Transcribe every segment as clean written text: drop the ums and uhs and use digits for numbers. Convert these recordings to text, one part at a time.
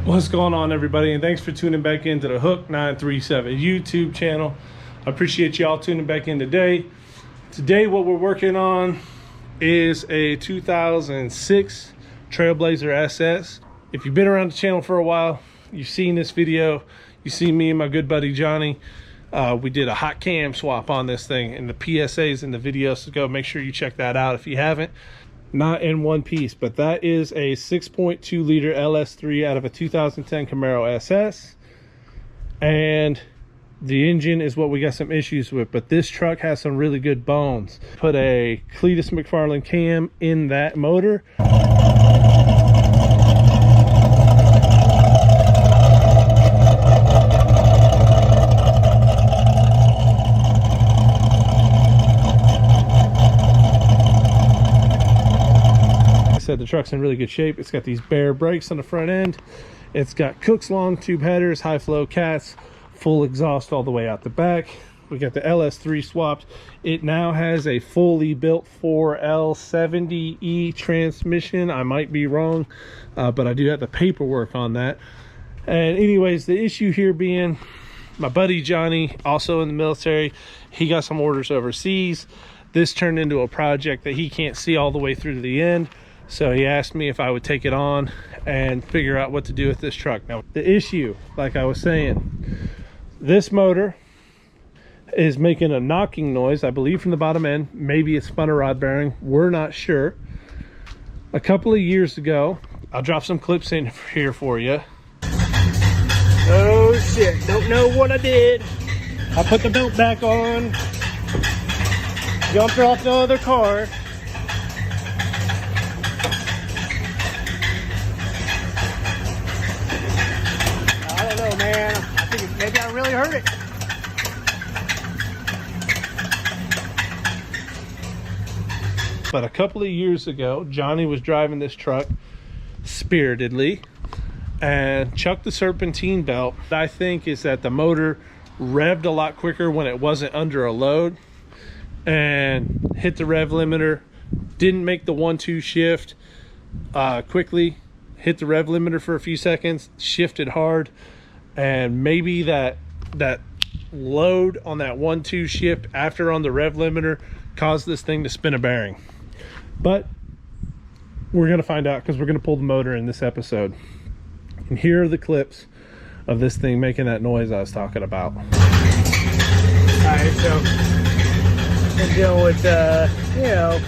What's going on, everybody, and thanks for tuning back into the Hook 937 YouTube channel. I appreciate y'all tuning back in today. Today what we're working on is a 2006 Trailblazer SS. If you've been around the channel for a while, you've seen this video. You see me and my good buddy Johnny. We did a hot cam swap on this thing, and the PSAs in the video, so go make sure you check that out if you haven't. Not in one piece, but that is a 6.2 liter LS3 out of a 2010 Camaro SS, and the engine is what we got some issues with, but this truck has some really good bones. Put a Cletus McFarlane cam in that motor. The truck's in really good shape. It's got these bare brakes on the front end. It's got Cook's long tube headers, high flow cats, full exhaust all the way out the back. We got the LS3 swapped. It now has a fully built 4L70E transmission. I might be wrong, but I do have the paperwork on that. And anyways, the issue here being my buddy Johnny, also in the military, he got some orders overseas. This turned into a project that he can't see all the way through to the end. So he asked me if I would take it on and figure out what to do with this truck. Now, the issue, like I was saying, this motor is making a knocking noise, I believe, from the bottom end. Maybe it's spun a rod bearing. We're not sure. A couple of years ago, I'll drop some clips in here for you. Oh shit, don't know what I did. I put the belt back on, jumped off the other car. Man, I think maybe I really hurt it. But a couple of years ago, Johnny was driving this truck spiritedly and chucked the serpentine belt. I think is that the motor revved a lot quicker when it wasn't under a load and hit the rev limiter, didn't make the 1-2 shift quickly, hit the rev limiter for a few seconds, shifted hard. And maybe that load on that 1-2 shift after on the rev limiter caused this thing to spin a bearing. But we're going to find out because we're going to pull the motor in this episode. And here are the clips of this thing making that noise I was talking about. Alright, so we're dealing with, you know,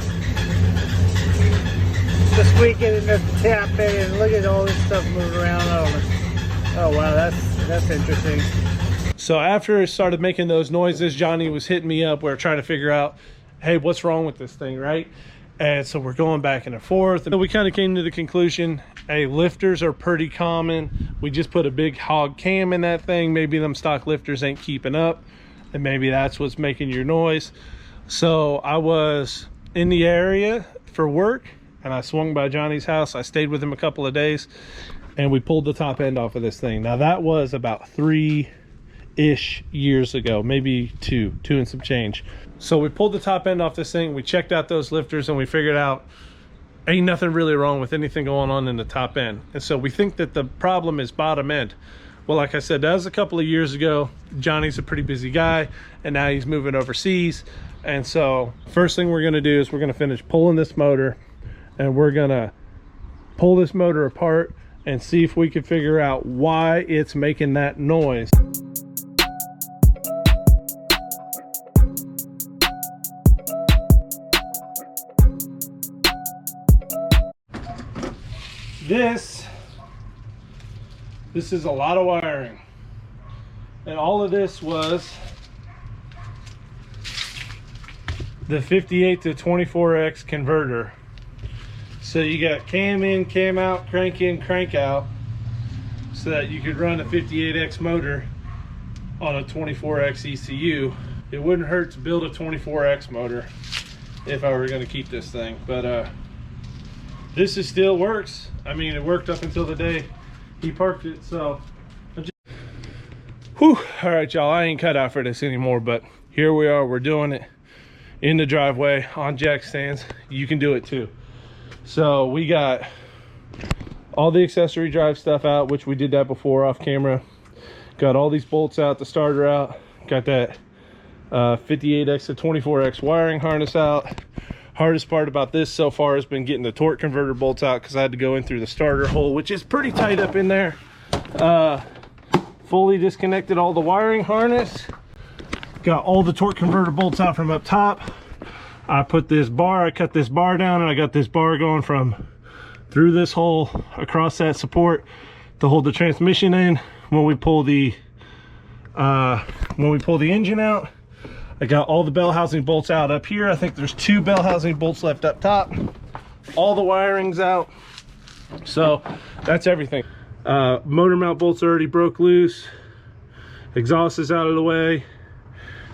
the squeaking and the tapping, and look at all this stuff moving around. Oh wow, that's interesting. So after it started making those noises, Johnny was hitting me up. We were trying to figure out, hey, what's wrong with this thing, right? And so we're going back and forth, and we kind of came to the conclusion, hey, lifters are pretty common. We just put a big hog cam in that thing. Maybe them stock lifters ain't keeping up, and maybe that's what's making your noise. So I was in the area for work, and I swung by Johnny's house. I stayed with him a couple of days, and we pulled the top end off of this thing. Now that was about 3-ish years ago, maybe two and some change. So we pulled the top end off this thing, we checked out those lifters, and we figured out ain't nothing really wrong with anything going on in the top end. And so we think that the problem is bottom end. Well, like I said, that was a couple of years ago. Johnny's a pretty busy guy, and now he's moving overseas. And so first thing we're gonna do is we're gonna finish pulling this motor, and we're gonna pull this motor apart and see if we can figure out why it's making that noise. This is a lot of wiring, and all of this was the 58 to 24X converter. So you got cam in, cam out, crank in, crank out, so that you could run a 58X motor on a 24X ECU. It wouldn't hurt to build a 24X motor if I were going to keep this thing, but this is still works. I mean, it worked up until the day he parked it. So whew. All right, y'all, I ain't cut out for this anymore, but here we are. We're doing it in the driveway on jack stands. You can do it too. So we got all the accessory drive stuff out, which we did that before off camera. Got all these bolts out, the starter out. Got that 58X to 24X wiring harness out. Hardest part about this so far has been getting the torque converter bolts out, because I had to go in through the starter hole, which is pretty tight up in there. Fully disconnected all the wiring harness. Got all the torque converter bolts out from up top. I put this bar, I cut this bar down, and I got this bar going from through this hole across that support to hold the transmission in when we pull the engine out. I got all the bell housing bolts out up here. I think there's 2 bell housing bolts left up top. All the wiring's out. So that's everything. Motor mount bolts already broke loose. Exhaust is out of the way.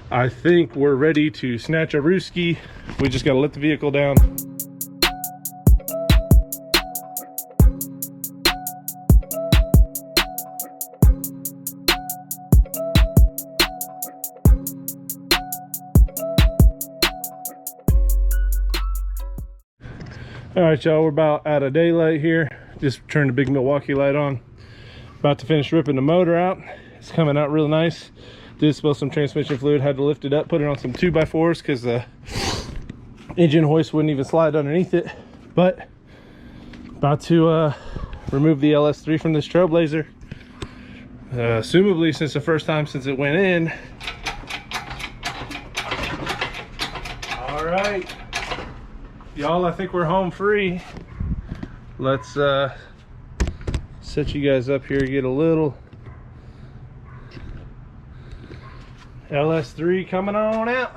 I think we're ready to snatch a rooski. We just got to let the vehicle down. All right, y'all, we're about out of daylight here. Just turned the big Milwaukee light on. About to finish ripping the motor out. It's coming out real nice. Did spill some transmission fluid, had to lift it up, put it on some 2x4s because the engine hoist wouldn't even slide underneath it. But about to remove the LS3 from this Trailblazer. Assumably since the first time since it went in. All right, y'all, I think we're home free. Let's set you guys up here, get a little LS3 coming on out.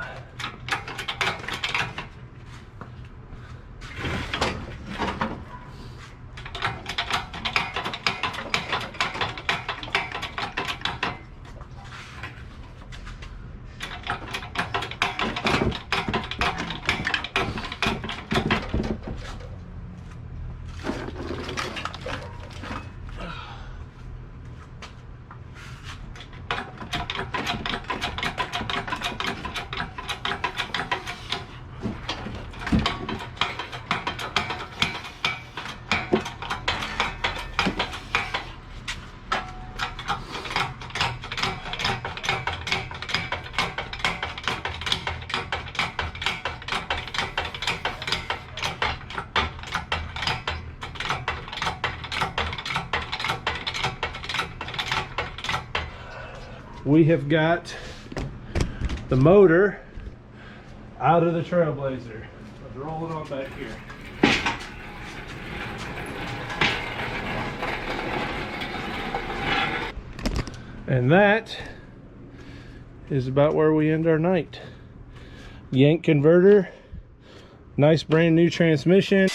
We have got the motor out of the Trailblazer. Let's roll it on back here. And that is about where we end our night. Yank converter, nice brand new transmission.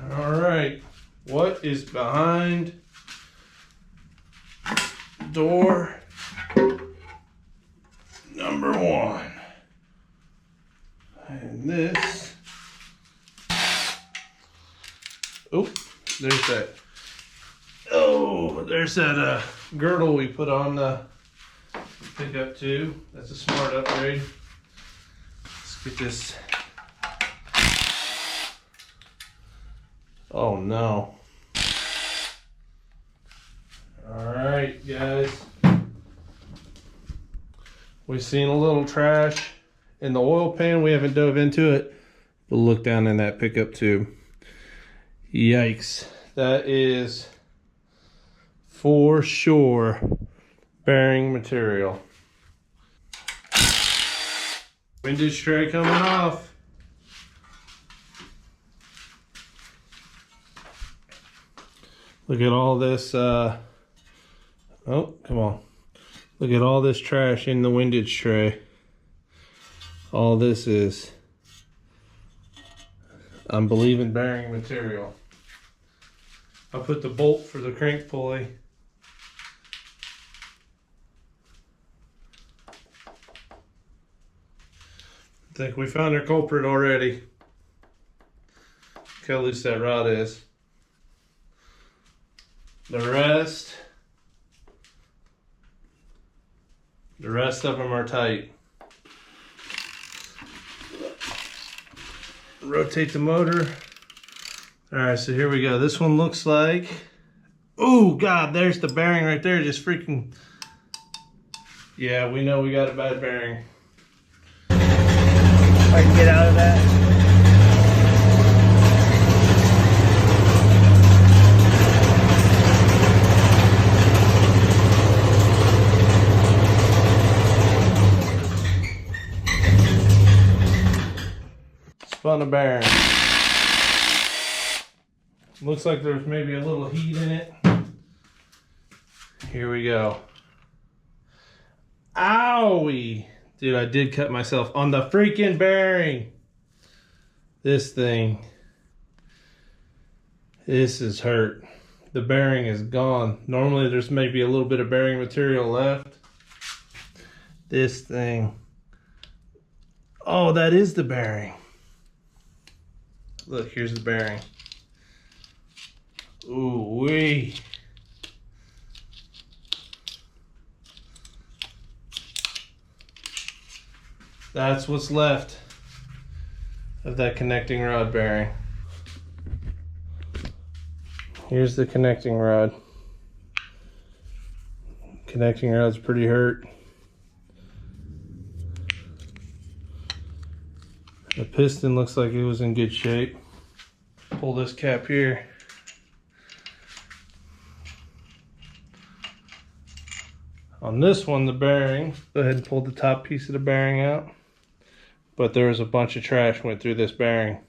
All right, what is behind door number 1? And this, oh, there's that girdle we put on the pickup too. That's a smart upgrade. Let's get this. Oh no. All right, guys. We've seen a little trash in the oil pan. We haven't dove into it, but look down in that pickup tube. Yikes. That is for sure bearing material. Windage tray coming off. Look at all this, oh, come on. Look at all this trash in the windage tray. All this is, I'm believing, bearing material. I put the bolt for the crank pulley. I think we found our culprit already. Look how loose that rod is. The rest of them are tight. Rotate the motor. All right, so here we go. This one looks like, oh God, there's the bearing right there. Just freaking, yeah, we know we got a bad bearing. I can get out of that. Spun a bearing. Looks like there's maybe a little heat in it. Here we go. Owie! Dude, I did cut myself on the freaking bearing. This thing. This is hurt. The bearing is gone. Normally there's maybe a little bit of bearing material left. This thing. Oh, that is the bearing. Look, here's the bearing. Ooh wee. That's what's left of that connecting rod bearing. Here's the connecting rod. Connecting rod's pretty hurt. The piston looks like it was in good shape. Pull this cap here. On this one, the bearing, go ahead and pull the top piece of the bearing out. But there was a bunch of trash went through this bearing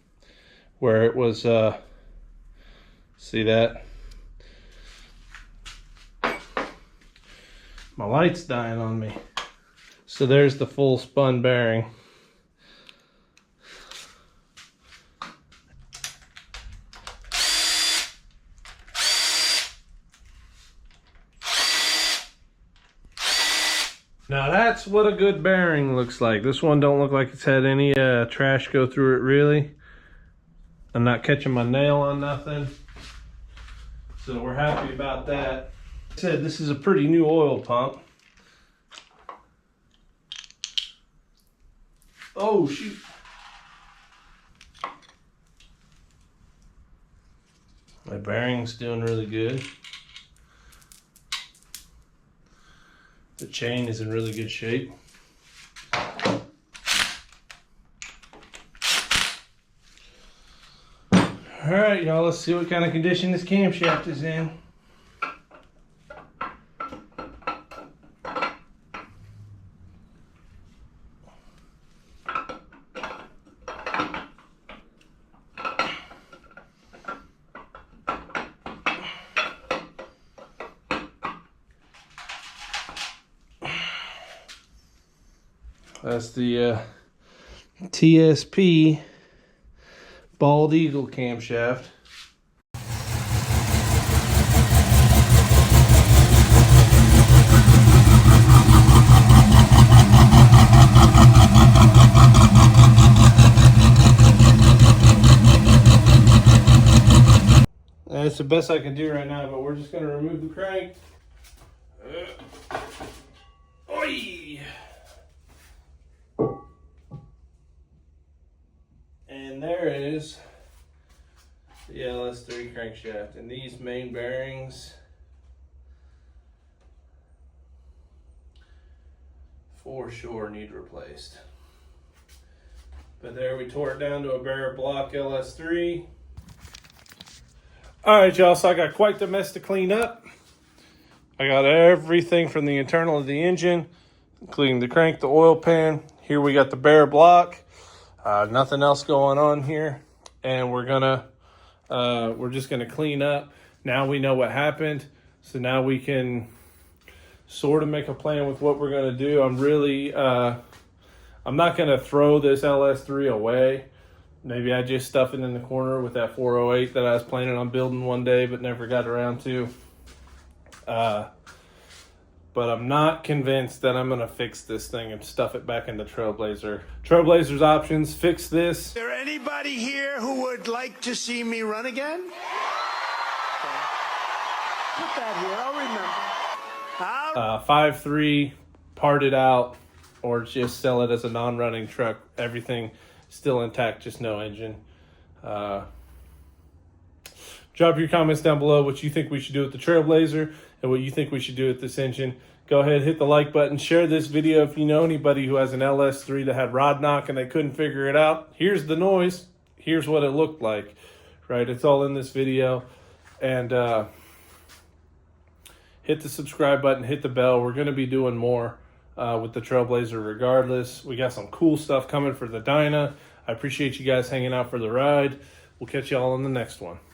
where it was, see that? My light's dying on me. So there's the full spun bearing. Now that's what a good bearing looks like. This one don't look like it's had any trash go through it really. I'm not catching my nail on nothing. So we're happy about that. Like I said, this is a pretty new oil pump. Oh shoot. My bearing's doing really good. The chain is in really good shape. All right, y'all, let's see what kind of condition this camshaft is in. That's the TSP Bald Eagle camshaft. That's the best I can do right now, but we're just going to remove the crank. Oi! And there is the LS3 crankshaft, and these main bearings for sure need replaced. But there, we tore it down to a bare block LS3. All right, y'all, so I got quite the mess to clean up. I got everything from the internal of the engine, including the crank, the oil pan. Here we got the bare block. Nothing else going on here, and we're just gonna clean up. Now we know what happened, so now we can sort of make a plan with what we're going to do. I'm really, I'm not going to throw this LS3 away. Maybe I just stuff it in the corner with that 408 that I was planning on building one day but never got around to. But I'm not convinced that I'm going to fix this thing and stuff it back into Trailblazer. Trailblazer's options, fix this. Is there anybody here who would like to see me run again? Put that here, I'll remember. 5.3, part it out, or just sell it as a non-running truck. Everything still intact, just no engine. Drop your comments down below what you think we should do with the Trailblazer and what you think we should do with this engine. Go ahead, hit the like button, share this video if you know anybody who has an LS3 that had rod knock and they couldn't figure it out. Here's the noise. Here's what it looked like, right? It's all in this video. And hit the subscribe button, hit the bell. We're going to be doing more with the Trailblazer regardless. We got some cool stuff coming for the Dyna. I appreciate you guys hanging out for the ride. We'll catch you all on the next one.